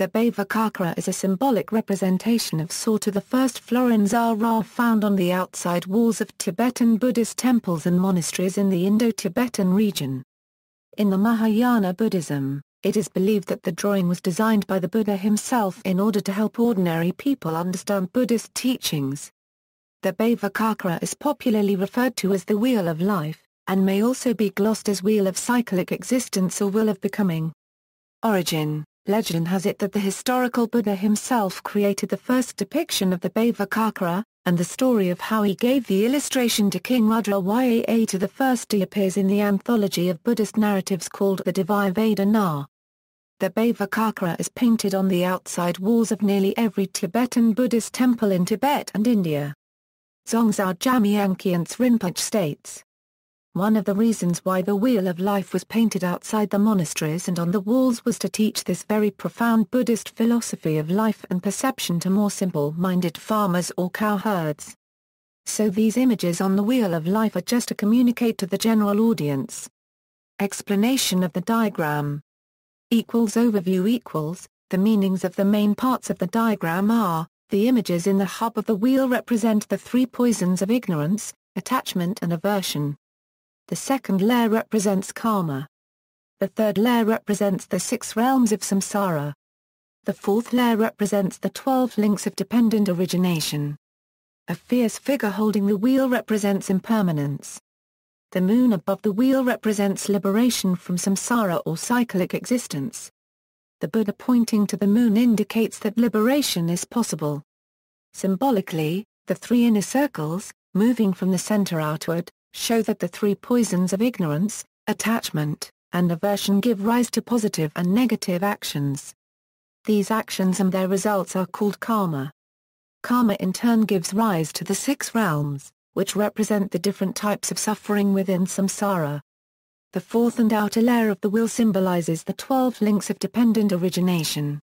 The Bhavacakra is a symbolic representation of Saṃsāra, the first saṃsāra found on the outside walls of Tibetan Buddhist temples and monasteries in the Indo-Tibetan region. In the Mahayana Buddhism, it is believed that the drawing was designed by the Buddha himself in order to help ordinary people understand Buddhist teachings. The Bhavacakra is popularly referred to as the Wheel of Life, and may also be glossed as Wheel of Cyclic Existence or Wheel of Becoming. Origin. Legend has it that the historical Buddha himself created the first depiction of the Bhavacakra, and the story of how he gave the illustration to King Rudra Yaa to the first appears in the anthology of Buddhist narratives called the Diviveda. The Bhavacakra is painted on the outside walls of nearly every Tibetan Buddhist temple in Tibet and India. Dzongzar Jamyangkyentse Rinpoche states, one of the reasons why the Wheel of Life was painted outside the monasteries and on the walls was to teach this very profound Buddhist philosophy of life and perception to more simple-minded farmers or cowherds. So these images on the Wheel of Life are just to communicate to the general audience. Explanation of the diagram. Overview The meanings of the main parts of the diagram are, the images in the hub of the wheel represent the three poisons of ignorance, attachment and aversion. The second layer represents karma. The third layer represents the 6 realms of samsara. The fourth layer represents the 12 links of dependent origination. A fierce figure holding the wheel represents impermanence. The moon above the wheel represents liberation from samsara or cyclic existence. The Buddha pointing to the moon indicates that liberation is possible. Symbolically, the 3 inner circles, moving from the center outward, show that the 3 poisons of ignorance, attachment, and aversion give rise to positive and negative actions. These actions and their results are called karma. Karma in turn gives rise to the 6 realms, which represent the different types of suffering within samsara. The fourth and outer layer of the wheel symbolizes the 12 links of dependent origination.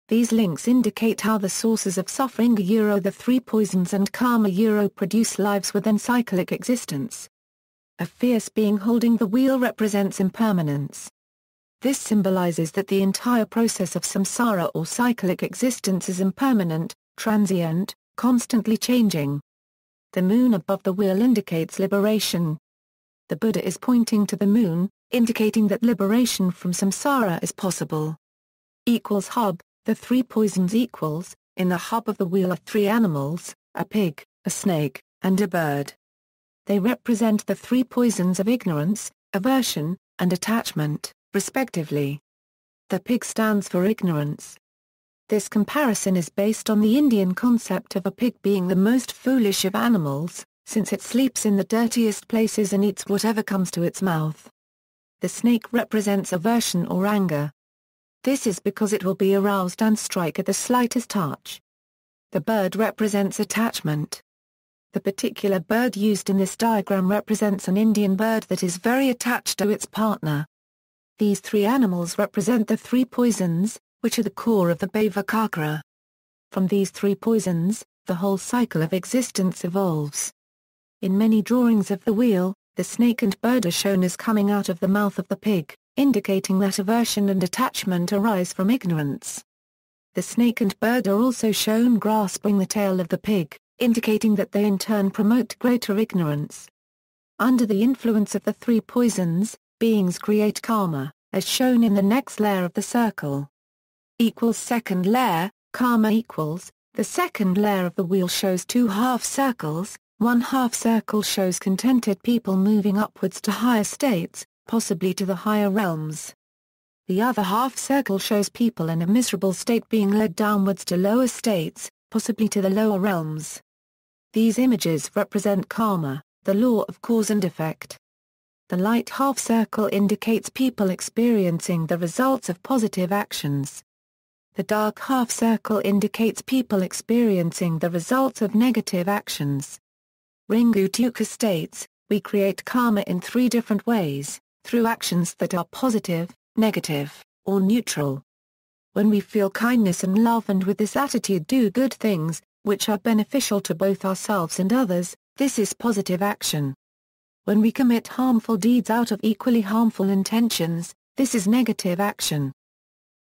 These links indicate how the sources of suffering the 3 poisons and karma produce lives within cyclic existence. A fierce being holding the wheel represents impermanence. This symbolizes that the entire process of samsara or cyclic existence is impermanent, transient, constantly changing. The moon above the wheel indicates liberation. The Buddha is pointing to the moon, indicating that liberation from samsara is possible. Hub. The 3 poisons in the hub of the wheel are 3 animals, a pig, a snake, and a bird. They represent the 3 poisons of ignorance, aversion, and attachment, respectively. The pig stands for ignorance. This comparison is based on the Indian concept of a pig being the most foolish of animals, since it sleeps in the dirtiest places and eats whatever comes to its mouth. The snake represents aversion or anger. This is because it will be aroused and strike at the slightest touch. The bird represents attachment. The particular bird used in this diagram represents an Indian bird that is very attached to its partner. These 3 animals represent the 3 poisons, which are the core of the Bhavacakra. From these 3 poisons, the whole cycle of existence evolves. In many drawings of the wheel, the snake and bird are shown as coming out of the mouth of the pig, indicating that aversion and attachment arise from ignorance. The snake and bird are also shown grasping the tail of the pig, indicating that they in turn promote greater ignorance. Under the influence of the 3 poisons, beings create karma, as shown in the next layer of the circle. Second layer, karma equals, the second layer of the wheel shows 2 half circles, one half circle shows contented people moving upwards to higher states, possibly to the higher realms. The other half circle shows people in a miserable state being led downwards to lower states, possibly to the lower realms. These images represent karma, the law of cause and effect. The light half circle indicates people experiencing the results of positive actions. The dark half circle indicates people experiencing the results of negative actions. Rinpoche states, we create karma in 3 different ways, through actions that are positive, negative, or neutral. When we feel kindness and love and with this attitude do good things, which are beneficial to both ourselves and others, this is positive action. When we commit harmful deeds out of equally harmful intentions, this is negative action.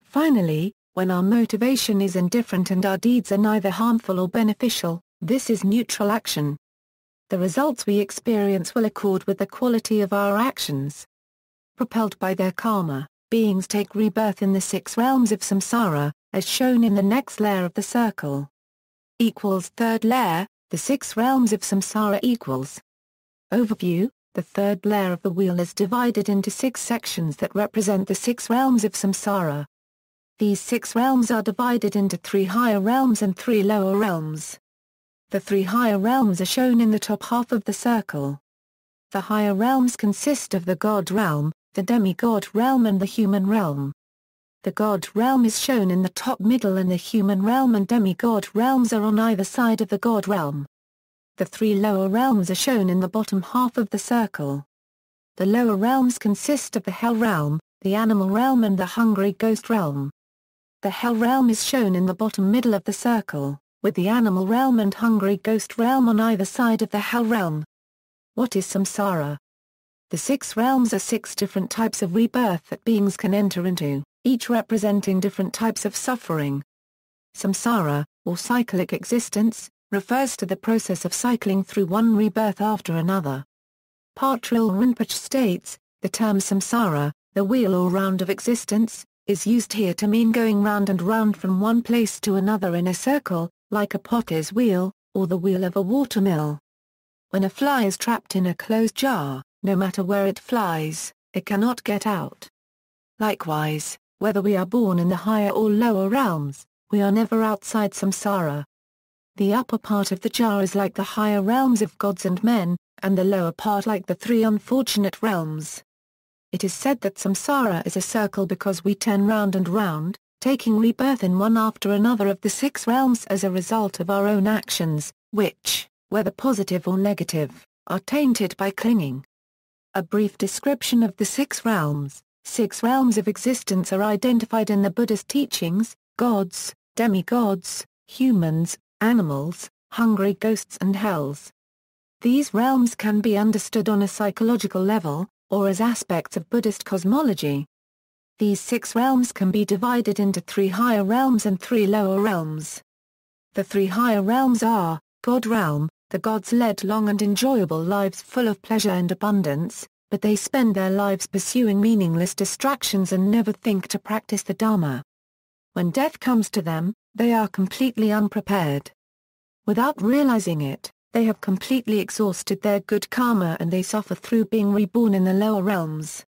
Finally, When our motivation is indifferent and our deeds are neither harmful or beneficial, this is neutral action. The results we experience will accord with the quality of our actions. Propelled by their karma, beings take rebirth in the 6 realms of samsara, as shown in the next layer of the circle. Equals third layer, the 6 realms of samsara equals. Overview: the third layer of the wheel is divided into 6 sections that represent the 6 realms of samsara. These 6 realms are divided into 3 higher realms and 3 lower realms. The 3 higher realms are shown in the top half of the circle. The higher realms consist of the God realm, the demigod realm and the human realm. The God realm is shown in the top middle and the human realm and demigod realms are on either side of the God realm. The 3 lower realms are shown in the bottom half of the circle. The lower realms consist of the Hell realm, the animal realm and the hungry ghost realm. The Hell realm is shown in the bottom middle of the circle, with the animal realm and hungry ghost realm on either side of the Hell realm. What is samsara? The 6 realms are 6 different types of rebirth that beings can enter into, each representing different types of suffering. Samsara, or cyclic existence, refers to the process of cycling through one rebirth after another. Patrul Rinpoche states, the term samsara, the wheel or round of existence, is used here to mean going round and round from one place to another in a circle, like a potter's wheel, or the wheel of a watermill. When a fly is trapped in a closed jar, no matter where it flies, it cannot get out. Likewise, whether we are born in the higher or lower realms, we are never outside samsara. The upper part of the jar is like the higher realms of gods and men, and the lower part like the 3 unfortunate realms. It is said that samsara is a circle because we turn round and round, taking rebirth in one after another of the 6 realms as a result of our own actions, which, whether positive or negative, are tainted by clinging. A brief description of the 6 realms. 6 realms of existence are identified in the Buddhist teachings: gods, demigods, humans, animals, hungry ghosts and hells. These realms can be understood on a psychological level, or as aspects of Buddhist cosmology. These 6 realms can be divided into 3 higher realms and 3 lower realms. The 3 higher realms are, God realm, the gods led long and enjoyable lives full of pleasure and abundance, but they spend their lives pursuing meaningless distractions and never think to practice the Dharma. When death comes to them, they are completely unprepared. Without realizing it, they have completely exhausted their good karma and they suffer through being reborn in the lower realms.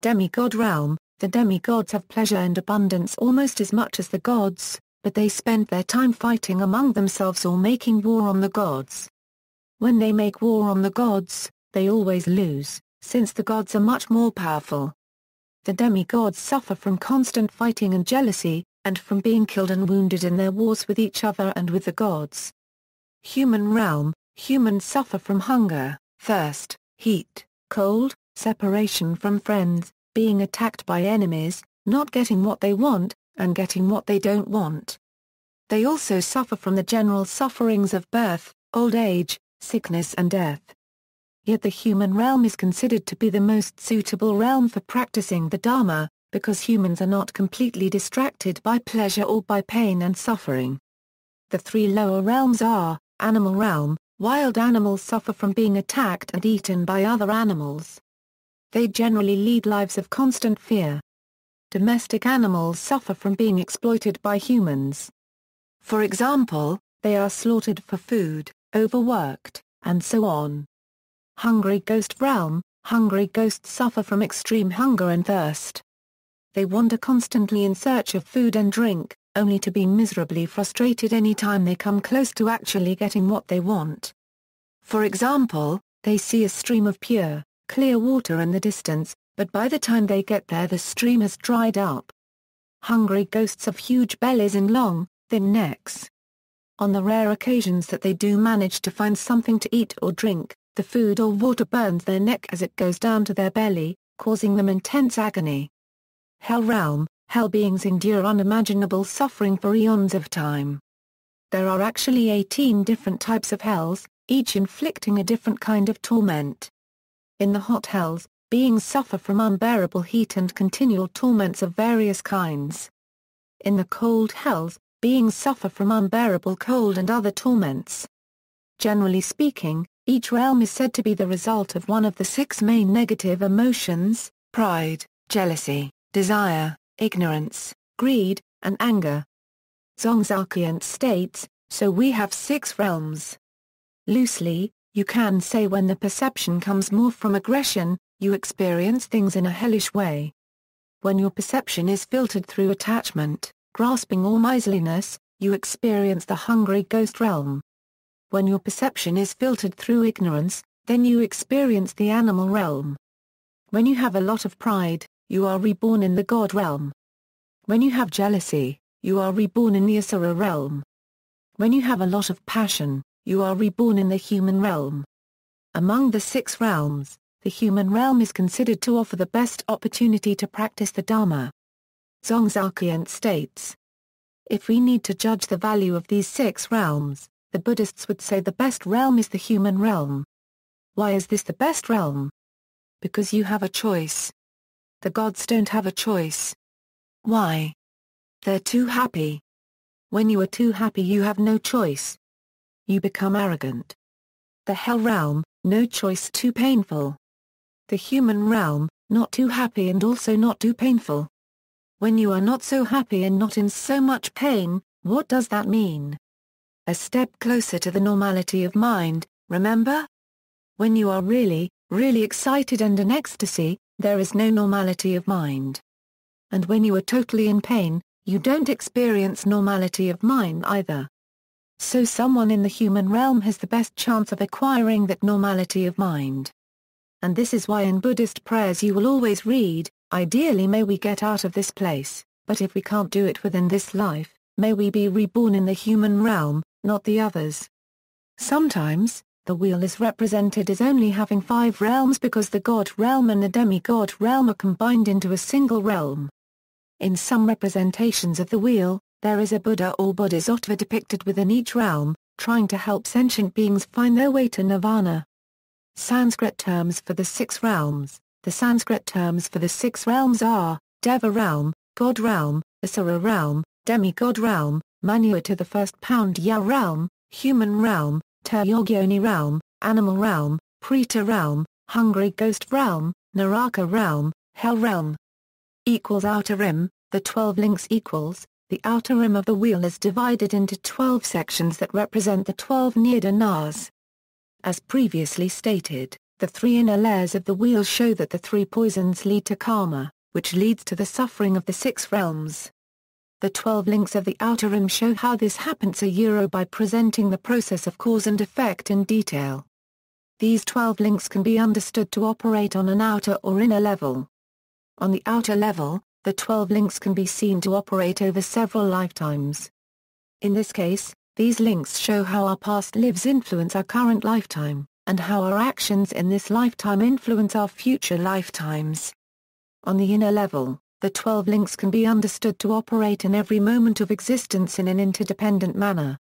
Demigod realm, the demigods have pleasure and abundance almost as much as the gods, but they spend their time fighting among themselves or making war on the gods. When they make war on the gods, they always lose, since the gods are much more powerful. The demigods suffer from constant fighting and jealousy, and from being killed and wounded in their wars with each other and with the gods. Human realm, humans suffer from hunger, thirst, heat, cold, separation from friends, being attacked by enemies, not getting what they want, and getting what they don't want. They also suffer from the general sufferings of birth, old age, sickness and death. Yet the human realm is considered to be the most suitable realm for practicing the Dharma, because humans are not completely distracted by pleasure or by pain and suffering. The 3 lower realms are, animal realm, wild animals suffer from being attacked and eaten by other animals. They generally lead lives of constant fear. Domestic animals suffer from being exploited by humans. For example, they are slaughtered for food, overworked, and so on. Hungry ghost realm, hungry ghosts suffer from extreme hunger and thirst. They wander constantly in search of food and drink, only to be miserably frustrated any time they come close to actually getting what they want. For example, they see a stream of pure, clear water in the distance, but by the time they get there the stream has dried up. Hungry ghosts have huge bellies and long, thin necks. On the rare occasions that they do manage to find something to eat or drink, the food or water burns their neck as it goes down to their belly, causing them intense agony. Hell realm, hell beings endure unimaginable suffering for eons of time. There are actually 18 different types of hells, each inflicting a different kind of torment. In the hot hells, beings suffer from unbearable heat and continual torments of various kinds. In the cold hells, beings suffer from unbearable cold and other torments. Generally speaking, each realm is said to be the result of one of the 6 main negative emotions: pride, jealousy, desire, ignorance, greed, and anger. Dzongzalkyant states, so we have 6 realms. Loosely, you can say when the perception comes more from aggression, you experience things in a hellish way. When your perception is filtered through attachment, grasping or miserliness, you experience the hungry ghost realm. When your perception is filtered through ignorance, then you experience the animal realm. When you have a lot of pride, you are reborn in the god realm. When you have jealousy, you are reborn in the asura realm. When you have a lot of passion, you are reborn in the human realm. Among the 6 realms, the human realm is considered to offer the best opportunity to practice the Dharma. Dzongzalkyant states, if we need to judge the value of these 6 realms, the Buddhists would say the best realm is the human realm. Why is this the best realm? Because you have a choice. The gods don't have a choice. Why? They're too happy. When you are too happy you have no choice. You become arrogant. The hell realm, no choice, too painful. The human realm, not too happy and also not too painful. When you are not so happy and not in so much pain, what does that mean? A step closer to the normality of mind, remember? When you are really, really excited and in ecstasy, there is no normality of mind. And when you are totally in pain, you don't experience normality of mind either. So someone in the human realm has the best chance of acquiring that normality of mind. And this is why in Buddhist prayers you will always read, ideally may we get out of this place, but if we can't do it within this life, may we be reborn in the human realm, not the others. Sometimes, the wheel is represented as only having 5 realms because the god realm and the demigod realm are combined into a single realm. In some representations of the wheel, there is a Buddha or Bodhisattva depicted within each realm, trying to help sentient beings find their way to nirvana. Sanskrit terms for the 6 realms. The Sanskrit terms for the 6 realms are, Deva realm, God realm, Asura realm, demigod realm, Manua to the first Pandya realm, human realm, Teryogyoni realm, animal realm, Preta realm, hungry ghost realm, Naraka realm, hell realm. Outer rim, the 12 links equals, the outer rim of the wheel is divided into 12 sections that represent the 12 nirdanas. As previously stated, the 3 inner layers of the wheel show that the 3 poisons lead to karma, which leads to the suffering of the 6 realms. The 12 links of the outer rim show how this happens by presenting the process of cause and effect in detail. These 12 links can be understood to operate on an outer or inner level. On the outer level, the 12 links can be seen to operate over several lifetimes. In this case, these links show how our past lives influence our current lifetime, and how our actions in this lifetime influence our future lifetimes. On the inner level, the 12 links can be understood to operate in every moment of existence in an interdependent manner.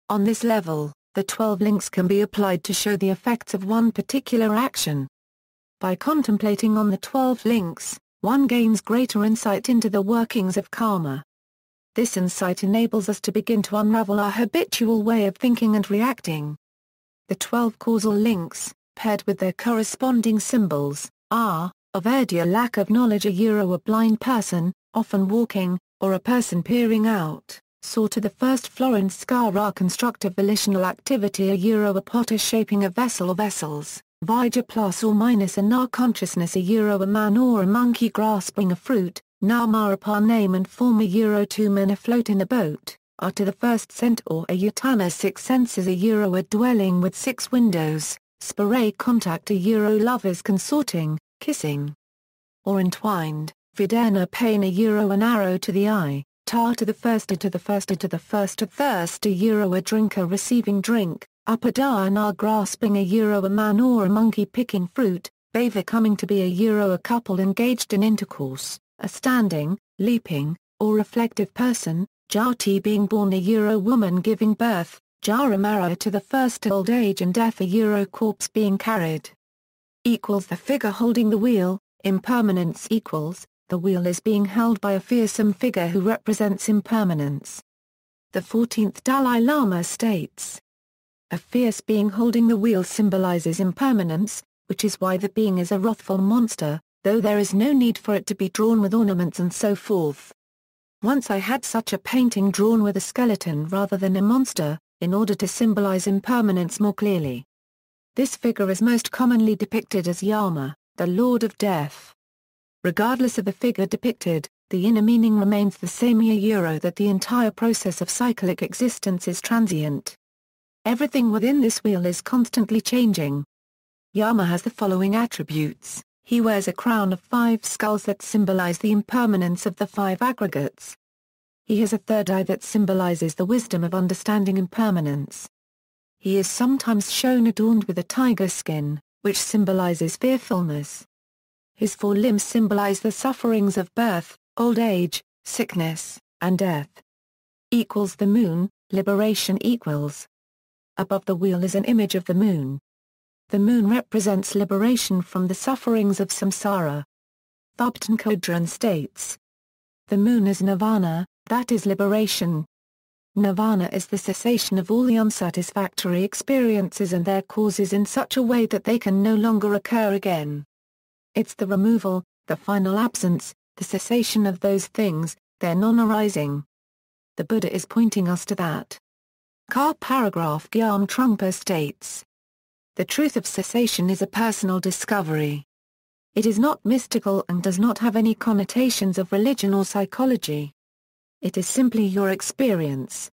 On this level, the 12 links can be applied to show the effects of one particular action. By contemplating on the 12 links, one gains greater insight into the workings of karma. This insight enables us to begin to unravel our habitual way of thinking and reacting. The 12 causal links, paired with their corresponding symbols, are, avidya lack of knowledge, a blind person, often walking, or a person peering out, saw to the first Florence skara constructive volitional activity, a potter shaping a vessel or vessels, vidya plus or minus a na consciousness, a man or a monkey grasping a fruit, Namarapa name and form, a 2 men afloat in a boat, are to the first scent or a yatana 6 senses, a dwelling with 6 windows, spare contact, lovers consorting, kissing or entwined, vidana pain, an arrow to the eye, tar to the first, to the first, to the first, a thirst, a drinker receiving drink, upadana grasping, a man or a monkey picking fruit, bhava coming to be, a couple engaged in intercourse, a standing, leaping, or reflective person, jati being born, a woman giving birth, jaramara to the first, old age and death, a corpse being carried. The figure holding the wheel, impermanence equals, the wheel is being held by a fearsome figure who represents impermanence. The 14th Dalai Lama states, "A fierce being holding the wheel symbolizes impermanence, which is why the being is a wrathful monster, though there is no need for it to be drawn with ornaments and so forth. Once I had such a painting drawn with a skeleton rather than a monster, in order to symbolize impermanence more clearly. This figure is most commonly depicted as Yama, the Lord of Death. Regardless of the figure depicted, the inner meaning remains the same, that the entire process of cyclic existence is transient. Everything within this wheel is constantly changing. Yama has the following attributes. He wears a crown of 5 skulls that symbolize the impermanence of the 5 aggregates. He has a third eye that symbolizes the wisdom of understanding impermanence. He is sometimes shown adorned with a tiger skin, which symbolizes fearfulness. His 4 limbs symbolize the sufferings of birth, old age, sickness, and death. Equals the moon, liberation equals. Above the wheel is an image of the moon. The moon represents liberation from the sufferings of samsara. Bhavacakra states, "The moon is nirvana, that is liberation. Nirvana is the cessation of all the unsatisfactory experiences and their causes in such a way that they can no longer occur again. It's the removal, the final absence, the cessation of those things, their non-arising." The Buddha is pointing us to that. Paragraph Gyam Trungpa states, "The truth of cessation is a personal discovery. It is not mystical and does not have any connotations of religion or psychology. It is simply your experience.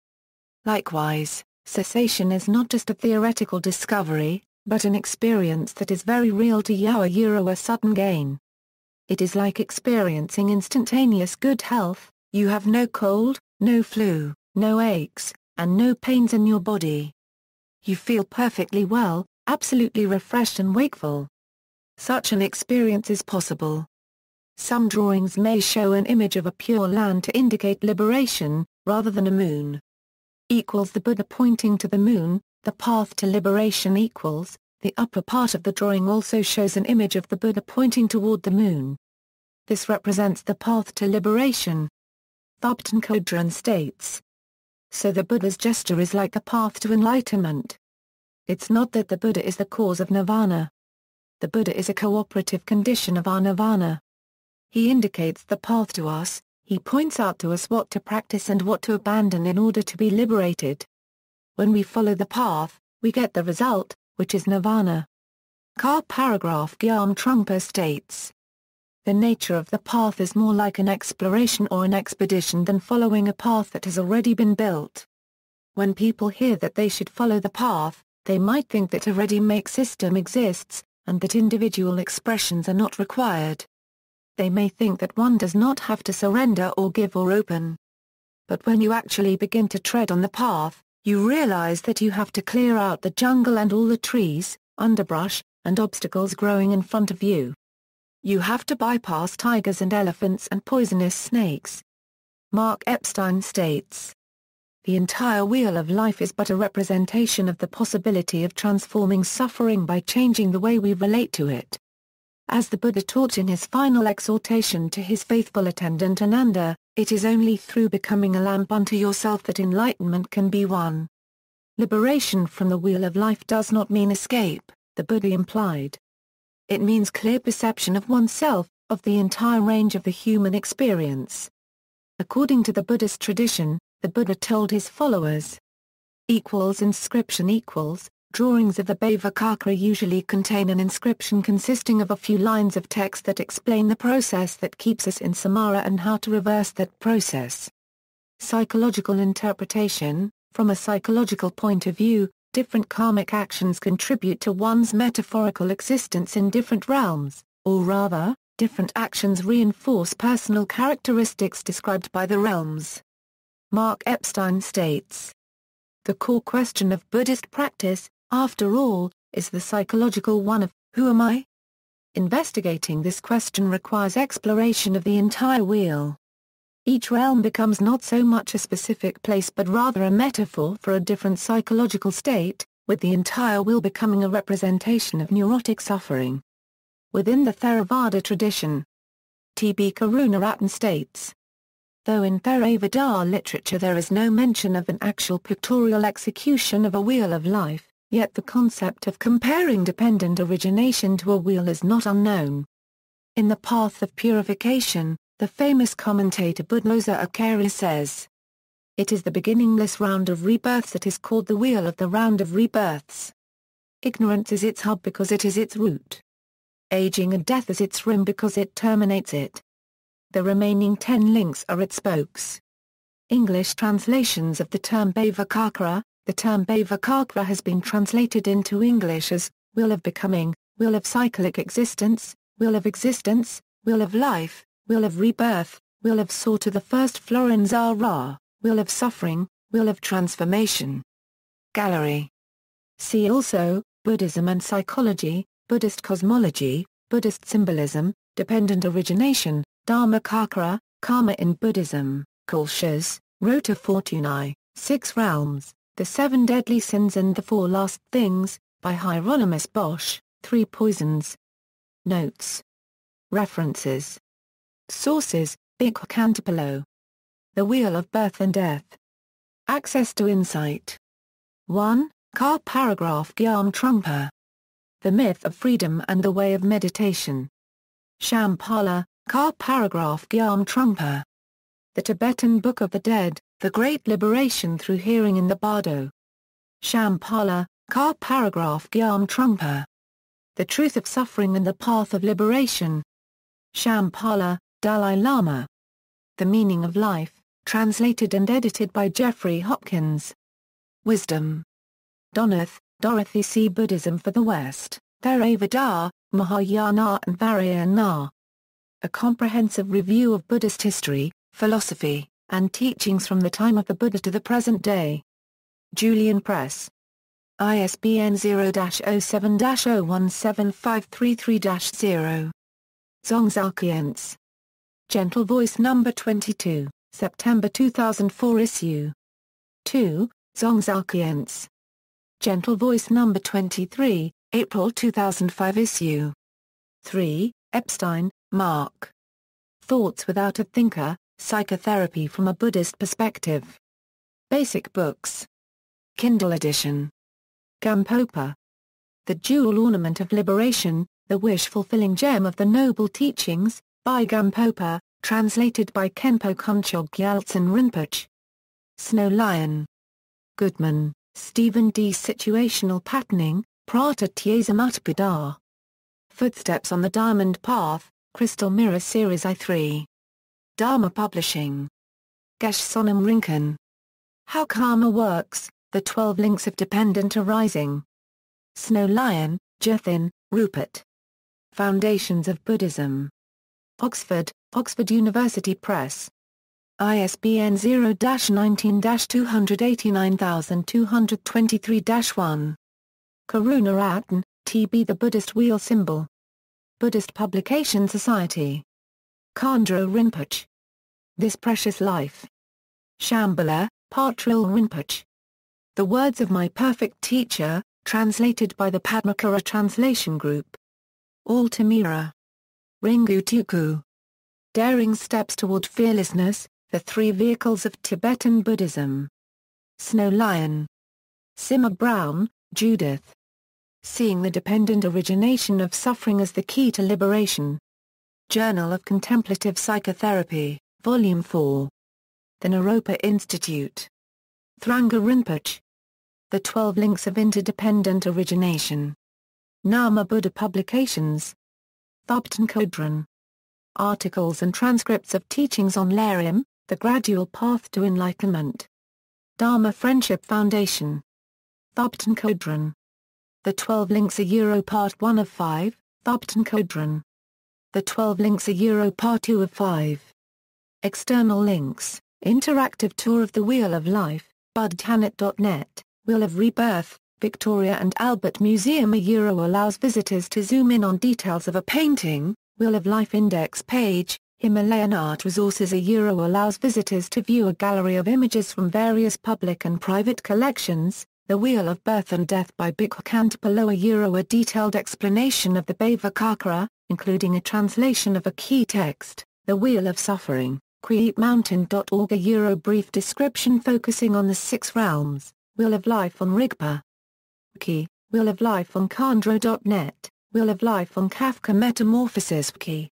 Likewise, cessation is not just a theoretical discovery, but an experience that is very real to you, a sudden gain. It is like experiencing instantaneous good health. You have no cold, no flu, no aches, and no pains in your body. You feel perfectly well, absolutely refreshed and wakeful. Such an experience is possible. Some drawings may show an image of a pure land to indicate liberation, rather than a moon. Equals the Buddha pointing to the moon, the path to liberation equals, the upper part of the drawing also shows an image of the Buddha pointing toward the moon. This represents the path to liberation." Bhavacakra states, "So the Buddha's gesture is like the path to enlightenment. It's not that the Buddha is the cause of nirvana. The Buddha is a cooperative condition of our nirvana. He indicates the path to us, he points out to us what to practice and what to abandon in order to be liberated. When we follow the path, we get the result, which is nirvana." Paragraph Gyam Trungpa states, "The nature of the path is more like an exploration or an expedition than following a path that has already been built. When people hear that they should follow the path, they might think that a ready-made system exists, and that individual expressions are not required. They may think that one does not have to surrender or give or open. But when you actually begin to tread on the path, you realize that you have to clear out the jungle and all the trees, underbrush, and obstacles growing in front of you. You have to bypass tigers and elephants and poisonous snakes." Mark Epstein states, "The entire wheel of life is but a representation of the possibility of transforming suffering by changing the way we relate to it. As the Buddha taught in his final exhortation to his faithful attendant Ananda, it is only through becoming a lamp unto yourself that enlightenment can be won. Liberation from the wheel of life does not mean escape," the Buddha implied. "It means clear perception of oneself, of the entire range of the human experience." According to the Buddhist tradition, the Buddha told his followers, inscription equals, drawings of the Bhavacakra usually contain an inscription consisting of a few lines of text that explain the process that keeps us in samsara and how to reverse that process. Psychological interpretation: from a psychological point of view, different karmic actions contribute to one's metaphorical existence in different realms, or rather, different actions reinforce personal characteristics described by the realms. Mark Epstein states, "The core question of Buddhist practice, after all, is the psychological one of, who am I? Investigating this question requires exploration of the entire wheel. Each realm becomes not so much a specific place but rather a metaphor for a different psychological state, with the entire wheel becoming a representation of neurotic suffering." Within the Theravada tradition, T.B. Karunaratan states. Though in Theravada literature there is no mention of an actual pictorial execution of a wheel of life, yet the concept of comparing dependent origination to a wheel is not unknown. In The Path of Purification, the famous commentator Buddhasa Acharya says, "It is the beginningless round of rebirths that is called the wheel of the round of rebirths. Ignorance is its hub because it is its root. Aging and death is its rim because it terminates it. The remaining 10 links are its spokes." English translations of the term Bhavacakra. The term Bhavacakra has been translated into English as wheel of becoming, wheel of cyclic existence, wheel of life, wheel of rebirth, wheel of soar to the first samsara, wheel of suffering, wheel of transformation. Gallery. See also, Buddhism and psychology, Buddhist cosmology, Buddhist symbolism, dependent origination, Dharmakakra, karma in Buddhism, Kulshas, Rota Fortunae, 6 realms, the 7 deadly sins and the 4 last things, by Hieronymus Bosch, 3 poisons. Notes. References. Sources, Bhikkhu Cantipalo. The Wheel of Birth and Death. Access to Insight. 1. Car paragraph Gyam Trungpa. The Myth of Freedom and the Way of Meditation. Shambhala, car paragraph Gyam Trungpa. The Tibetan Book of the Dead, The Great Liberation Through Hearing in the Bardo. Shambhala, car paragraph Gyam Trungpa. The Truth of Suffering and the Path of Liberation. Shambhala, Dalai Lama. The Meaning of Life, translated and edited by Jeffrey Hopkins. Wisdom. Donath, Dorothy C. Buddhism for the West, Theravada, Mahayana and Vajrayana. A Comprehensive Review of Buddhist History, Philosophy, and Teachings from the Time of the Buddha to the Present Day. Julian Press. ISBN 0-07-017533-0. Dzongzalkyents. Gentle Voice No. 22, September 2004 issue. 2, Dzongzalkyents. Gentle Voice No. 23, April 2005 issue. 3, Epstein, Mark. Thoughts Without a Thinker, Psychotherapy from a Buddhist Perspective. Basic Books. Kindle edition. Gampopa. The Jewel Ornament of Liberation, The Wish-Fulfilling Gem of the Noble Teachings, by Gampopa, translated by Khenpo Kunchog Gyaltsen Rinpoche. Snow Lion. Goodman, Stephen D. Situational Patterning, Prata Tiesamat Buddha. Footsteps on the Diamond Path, Crystal Mirror Series I3. Dharma Publishing. Geshe Sonam Rinken. How Karma Works, The 12 Links of Dependent Arising. Snow Lion, Jathin, Rupert. Foundations of Buddhism. Oxford, Oxford University Press. ISBN 0-19-289223-1. Karunaratan, T.B. The Buddhist Wheel Symbol. Buddhist Publication Society. Khandro Rinpoche. This Precious Life. Shambhala, Patrul Rinpoche. The Words of My Perfect Teacher, translated by the Padmakara Translation Group. Altamira. Ringu Tuku. Daring Steps Toward Fearlessness, The 3 Vehicles of Tibetan Buddhism. Snow Lion. Simmer Brown, Judith. Seeing the Dependent Origination of Suffering as the Key to Liberation. Journal of Contemplative Psychotherapy, Volume 4. The Naropa Institute. Thranga Rinpoche. The 12 Links of Interdependent Origination. Nama Buddha Publications. Thubten Kodran. Articles and transcripts of teachings on Larim, The Gradual Path to Enlightenment. Dharma Friendship Foundation. Thubten Kodran. The 12 Links Part 1 of 5, Thubten Kodran. The 12 Links Part 2 of 5. External links, Interactive Tour of the Wheel of Life, budtanet.net, Wheel of Rebirth, Victoria and Albert Museum allows visitors to zoom in on details of a painting, Wheel of Life Index page, Himalayan Art Resources allows visitors to view a gallery of images from various public and private collections, The Wheel of Birth and Death by Bhikkhu Cantipalo a detailed explanation of the Bhavacakra, including a translation of a key text, The Wheel of Suffering, creepmountain.org. A brief description focusing on the 6 realms, Wheel of Life on Rigpa. Wiki, Wheel of Life on Khandro.net, Wheel of Life on Kafka Metamorphosis. Wiki.